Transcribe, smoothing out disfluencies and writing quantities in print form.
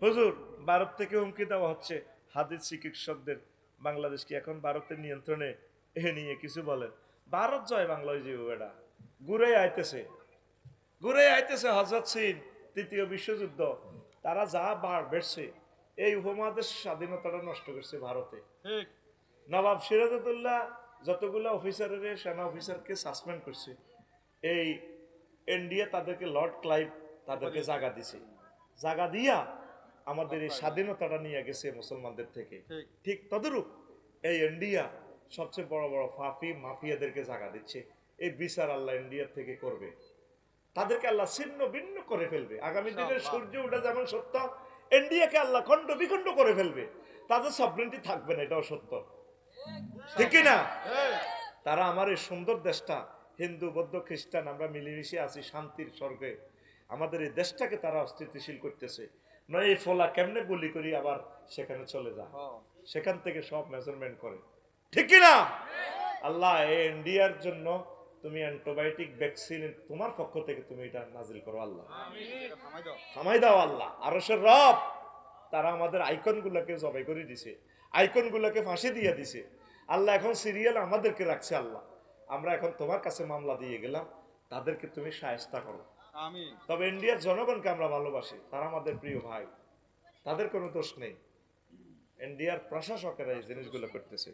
হুজুর, ভারত থেকে হুমকি দেওয়া হচ্ছে হাদিস চিকিৎসকদের, বাংলাদেশ কি এখন ভারতের নিয়ন্ত্রণে? এ নিয়ে কিছু বলেন। ভারত জয় বাংলা, ওই যে বেড়া ঘুরে আইতেছে হজরত সিং, তৃতীয় বিশ্বযুদ্ধ। তারা যা বার বেড়ছে, এই উপমহাদেশ স্বাধীনতাটা নষ্ট করছে ভারতে। নবাব সিরাজউদ্দৌলা যতগুলো অফিসারের, সেনা অফিসারকে সাসপেন্ড করছে, এই ইন্ডিয়া তাদেরকে, লর্ড ক্লাইভ তাদেরকে জায়গা দিছে। জায়গা দিয়া আমাদের এই স্বাধীনতাটা নিয়ে গেছে মুসলমানদের থেকে। ঠিক তদরূপ এই ইন্ডিয়া সবচেয়ে বড় বড় ফাফি মাফিয়াদেরকে জায়গা দিচ্ছে। এই বিচার আল্লাহ ইন্ডিয়ার থেকে করবে, তাদেরকে আল্লাহ ছিন্ন ভিন্ন করে ফেলবে। আগামী দিনের সূর্য ওঠা যেমন সত্য, ইন্ডিয়াকে আল্লাহ খণ্ড বিখণ্ড করে ফেলবে। তাদের সভরেন্টি থাকবে না, এটাও সত্য, ঠিক না? তারা আমার এই সুন্দর দেশটা, হিন্দু বৌদ্ধ খ্রিস্টান আমরা মিলেমিশে আছি শান্তির স্বর্গে, আমাদের এই দেশটাকে তারা অস্থিতিশীল করতেছে। নয় এই ফলা কেমনে গুলি করি আবার সেখানে চলে যায়, সেখান থেকে সব মেজারমেন্ট করে, ঠিক কিনা? আল্লাহ এই ইন্ডিয়ার জন্য তুমি অ্যান্টিবায়োটিক ভ্যাকসিন তোমার পক্ষ থেকে তুমি এটা নাজিল করো আল্লাহ, থামাই দাও আল্লাহ। আরশের রব, তারা আমাদের আইকন গুলাকে জবাই করে দিছে, আইকন গুলাকে ফাঁসি দিয়ে দিছে আল্লাহ। এখন সিরিয়াল আমাদেরকে রাখছে আল্লাহ, আমরা এখন তোমার কাছে মামলা দিয়ে গেলাম, তাদেরকে তুমি শায়েস্তা করো। তবে ইন্ডিয়ার জনগণকে আমরা ভালোবাসি, তারা আমাদের প্রিয় ভাই, তাদের কোনো দোষ নেই। ইন্ডিয়ার প্রশাসকেরা এই জিনিসগুলো করতেছে।